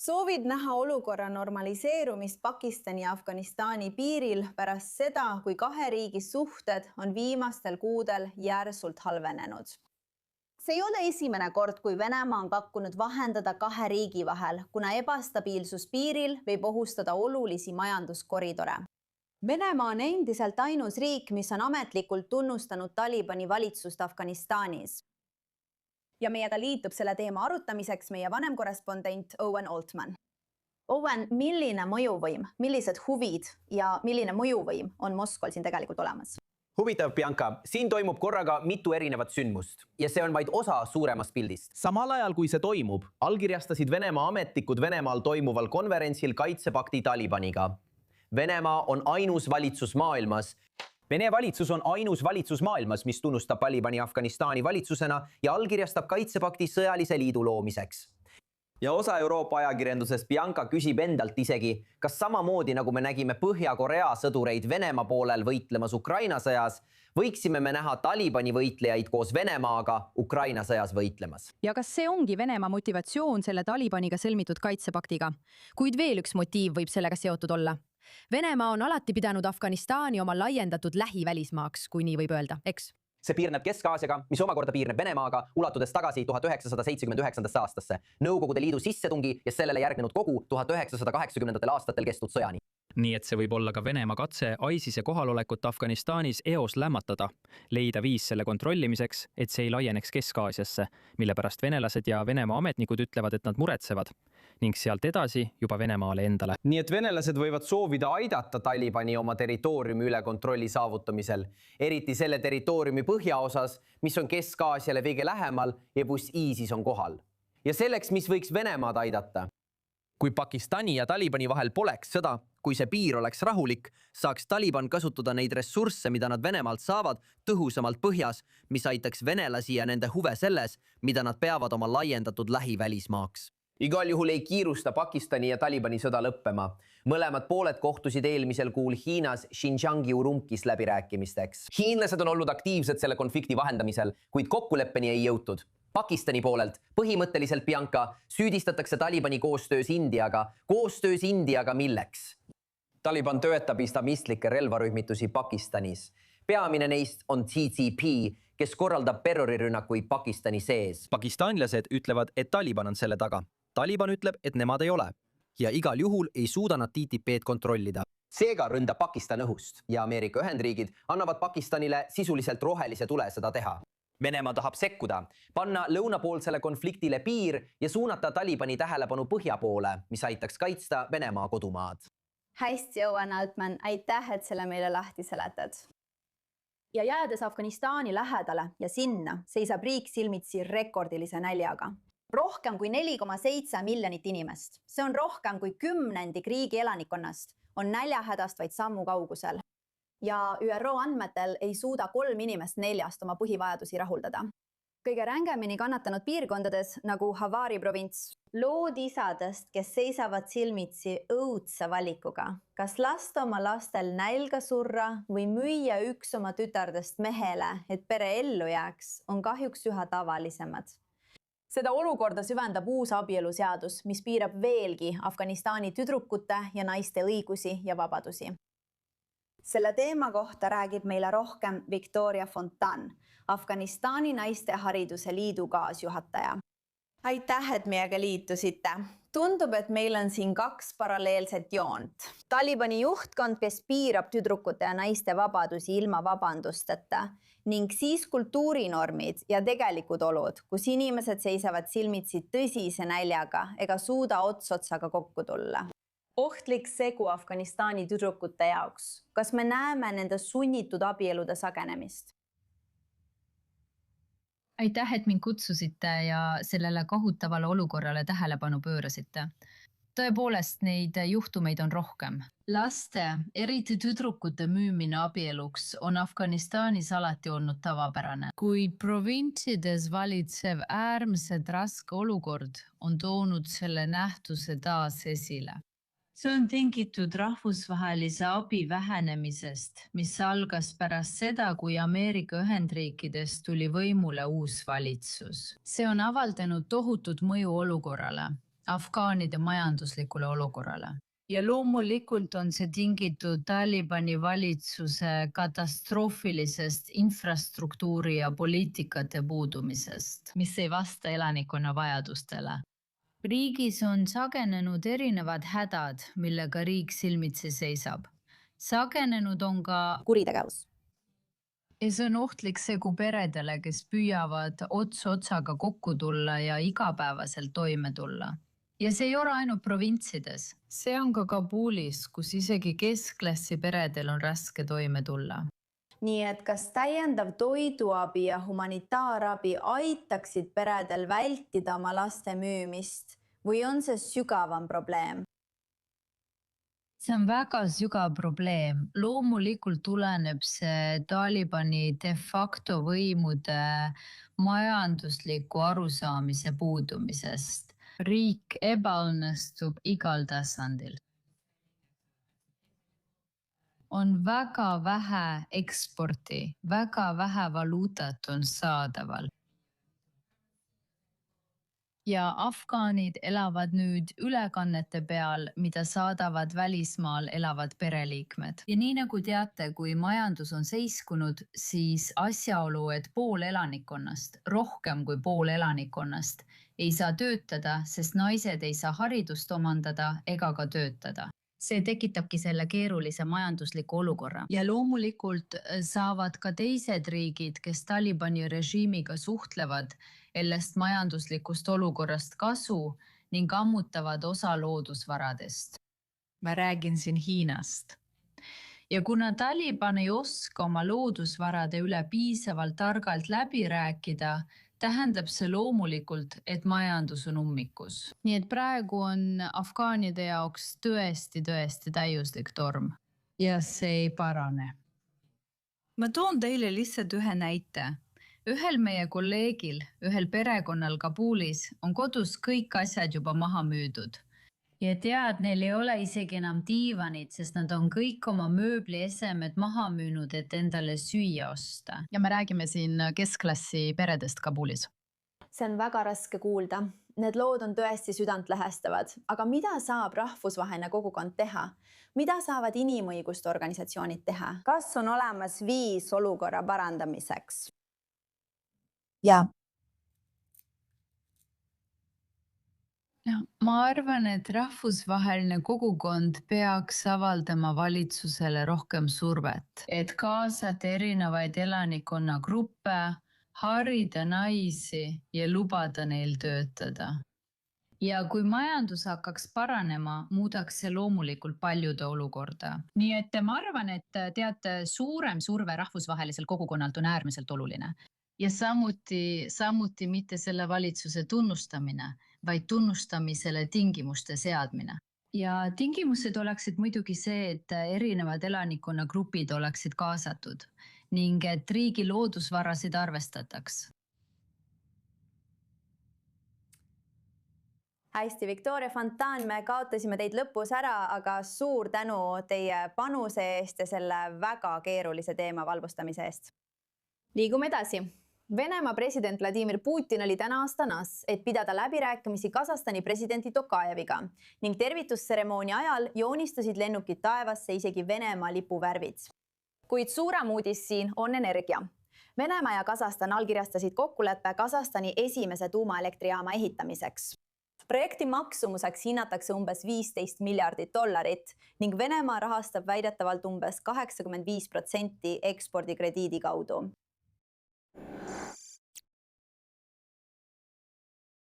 Soovid näha olukorra normaliseerumist Pakistani ja Afganistani piiril pärast seda, kui kahe riigi suhted on viimastel kuudel järsult halvenenud. See ei ole esimene kord, kui Venemaa on pakkunud vahendada kahe riigi vahel, kuna ebastabiilsus piiril võib ohustada olulisi majanduskoridore. Venemaa on endiselt ainus riik, mis on ametlikult tunnustanud Talibani valitsust Afganistanis. Ja meiega liitub selle teema arutamiseks meie vanem korrespondent Owen Altman. Owen, milline mõjuvõim, millised huvid ja milline mõjuvõim on Moskval siin tegelikult olemas? Huvitav, Bianca, siin toimub korraga mitu erinevat sündmust ja see on vaid osa suuremast pildist. Samal ajal, kui see toimub, allkirjastasid Venemaa ametnikud Venemaal toimuval konverentsil kaitsepakti Talibaniga. Venemaa on ainus valitsus maailmas, Vene valitsus on ainus valitsus maailmas, mis tunnustab Talibani Afganistani valitsusena ja allkirjastab kaitsepakti sõjalise liidu loomiseks. Ja osa Euroopa ajakirjandusest Bianca küsib endalt isegi, kas samamoodi nagu me nägime Põhja-Korea sõdureid Venemaa poolel võitlemas Ukraina sõjas, võiksime me näha Talibani võitlejaid koos Venemaaga Ukraina sõjas võitlemas. Ja kas see ongi Venemaa motivatsioon selle Talibaniga sõlmitud kaitsepaktiga? Kuid veel üks motiiv võib sellega seotud olla. Venemaa on alati pidanud Afganistani oma laiendatud lähivälismaaks, kui nii võib öelda, eks? See piirneb Kesk-Aasiaga, mis omakorda piirneb Venemaaga, ulatudes tagasi 1979. aastasse, Nõukogude Liidu sissetungi ja sellele järgnenud kogu 1980. aastatel kestud sõjani. Nii et see võib olla ka Venemaa katse ISISe kohalolekut Afganistanis eos lämmatada, leida viis selle kontrollimiseks, et see ei laieneks Kesk-Aasiasse, mille pärast venelased ja Venemaa ametnikud ütlevad, et nad muretsevad, ning sealt edasi juba Venemaale endale. Nii et venelased võivad soovida aidata Talibani oma territooriumi üle kontrolli saavutamisel, eriti selle territooriumi põhjaosas, mis on Kesk-Aasiale veege lähemal ja kus ISIS on kohal. Ja selleks, mis võiks Venemaad aidata. Kui Pakistani ja Talibani vahel poleks sõda, kui see piir oleks rahulik, saaks Taliban kasutada neid ressursse, mida nad Venemaalt saavad, tõhusamalt põhjas, mis aitaks venelasi ja nende huve selles, mida nad peavad oma laiendatud lähivälismaaks. Igal juhul ei kiirusta Pakistani ja Talibani sõda lõppema. Mõlemad pooled kohtusid eelmisel kuul Hiinas Xinjiangi Urumqis läbirääkimisteks. Hiinlased on olnud aktiivsed selle konflikti vahendamisel, kuid kokkuleppeni ei jõutud. Pakistani poolelt põhimõtteliselt Bianca süüdistatakse Talibani koostöös Indiaga milleks? Taliban töötab islamistlikke relvarühmitusi Pakistanis. Peamine neist on TTP, kes korraldab terrorirünnakuid Pakistani sees. Pakistanlased ütlevad, et Taliban on selle taga. Taliban ütleb, et nemad ei ole. Ja igal juhul ei suuda nad TTP-d kontrollida. Seega ründab Pakistan õhust ja Ameerika Ühendriigid annavad Pakistanile sisuliselt rohelise tule seda teha. Venemaa tahab sekkuda, panna lõunapoolsele konfliktile piir ja suunata Talibani tähelepanu põhja poole, mis aitaks kaitsta Venemaa kodumaad. Hästi, Owen Altman, aitäh, et selle meile lahti seletad. Ja jäädes Afganistani lähedale ja sinna seisab riik silmitsi rekordilise näljaga. Rohkem kui 4,7 miljonit inimest, see on rohkem kui 10% riigi elanikkonnast, on näljahädast vaid sammu kaugusel. Ja ÜRO andmetel ei suuda 3 inimest 4 oma põhivajadusi rahuldada. Kõige rängemini kannatanud piirkondades, nagu Havari provints, lood isadest, kes seisavad silmitsi õudse valikuga. Kas lasta oma lastel nälga surra või müüa üks oma tütardest mehele, et pere ellu jääks, on kahjuks üha tavalisemad. Seda olukorda süvendab uus abieluseadus, mis piirab veelgi Afganistani tüdrukute ja naiste õigusi ja vabadusi. Selle teema kohta räägib meile rohkem Victoria Fontan, Afganistani naiste hariduse liidu kaasjuhataja. Aitäh, et meiega liitusite. Tundub, et meil on siin 2 paralleelset joont. Talibani juhtkond, kes piirab tüdrukute ja naiste vabadusi ilma vabandusteta, ning siis kultuurinormid ja tegelikud olud, kus inimesed seisavad silmitsi tõsise näljaga ega suuda ots-otsaga kokku tulla. Ohtlik segu Afganistani tüdrukute jaoks. Kas me näeme nende sunnitud abielude sagenemist? Aitäh, et mind kutsusite ja sellele kohutavale olukorrale tähelepanu pöörasite. Tõepoolest, neid juhtumeid on rohkem. Laste, eriti tüdrukute müümine abieluks on Afganistanis alati olnud tavapärane. Kuid provintsides valitsev äärmiselt raske olukord on toonud selle nähtuse taas esile. See on tingitud rahvusvahelise abi vähenemisest, mis algas pärast seda, kui Ameerika Ühendriikidest tuli võimule uus valitsus. See on avaldanud tohutut mõju olukorrale. afgaanide majanduslikule olukorrale. Ja loomulikult on see tingitud Talibani valitsuse katastroofilisest infrastruktuuri ja poliitikate puudumisest, mis ei vasta elanikkonna vajadustele. Riigis on sagenenud erinevad hädad, millega riik silmitsi seisab. Sagenenud on ka kuritegevus. ja see on ohtlik segu peredele, kes püüavad ots otsaga kokku tulla ja igapäevaselt toime tulla. Ja see ei ole ainult provintsides. See on ka Kabulis, kus isegi keskklassi peredel on raske toime tulla. Nii et kas täiendav toiduabi ja humanitaarabi aitaksid peredel vältida oma laste müümist või on see sügavam probleem? See on väga sügav probleem. Loomulikult tuleneb see Talibani de facto võimude majandusliku arusaamise puudumisest. Riik ebaõnnestub igal tasandil. On väga vähe eksporti, väga vähe valuutat on saadaval. Ja afgaanid elavad nüüd ülekannete peal, mida saadavad välismaal elavad pereliikmed. Ja nii nagu teate, kui majandus on seiskunud, siis asjaolu, et pool elanikkonnast, rohkem kui pool elanikkonnast, ei saa töötada, sest naised ei saa haridust omandada ega ka töötada. See tekitabki selle keerulise majandusliku olukorra. Ja loomulikult saavad ka teised riigid, kes Talibani režiimiga suhtlevad, ellest majanduslikust olukorrast kasu ning ammutavad osa loodusvaradest. Ma räägin siin Hiinast. Ja kuna Taliban ei oska oma loodusvarade üle piisavalt targalt läbi rääkida, tähendab see loomulikult, et majandus on ummikus. Nii et praegu on afgaanide jaoks tõesti täiuslik torm. Ja see ei parane. Ma toon teile lihtsalt ühe näite. Ühel meie kolleegil, ühel perekonnal Kabulis on kodus kõik asjad juba maha müüdud. Ja tead, neil ei ole isegi enam diivanid, sest nad on kõik oma mööbliesemed maha müünud, et endale süüa osta. Ja me räägime siin keskklassi peredest Kabulis. See on väga raske kuulda. Need lood on tõesti südantlehestavad, aga mida saab rahvusvaheline kogukond teha? Mida saavad inimõiguste organisatsioonid teha? Kas on olemas viis olukorra parandamiseks? Jaa. Ma arvan, et rahvusvaheline kogukond peaks avaldama valitsusele rohkem survet, et kaasata erinevaid elanikkonnagruppe, harida naisi ja lubada neil töötada. Ja kui majandus hakkaks paranema, muudaks see loomulikult paljude olukorda. Nii et ma arvan, et teate, suurem surve rahvusvahelisel kogukonnalt on äärmiselt oluline. Ja samuti mitte selle valitsuse tunnustamine, vaid tunnustamisele tingimuste seadmine. Ja tingimused oleksid muidugi see, et erinevad elanikkonnagrupid oleksid kaasatud ning et riigi loodusvarasid arvestataks. Hästi, Victoria Fontan, me kaotasime teid lõpus ära, aga suur tänu teie panuse eest ja selle väga keerulise teema valgustamise eest. Liigume edasi. Venemaa president Vladimir Putin oli täna Astanas, et pidada läbirääkimisi Kasahstani presidenti Tokajeviga ning tervitusteremoonia ajal joonistasid lennukid taevasse isegi Venemaa lipuvärvid. Kuid suurem uudis siin on energia. Venemaa ja Kasahstan allkirjastasid kokkuleppe Kasahstani esimese tuumaelektrijaama ehitamiseks. Projekti maksumuseks hinnatakse umbes $15 miljardit ning Venemaa rahastab väidetavalt umbes 85% ekspordikrediidi kaudu.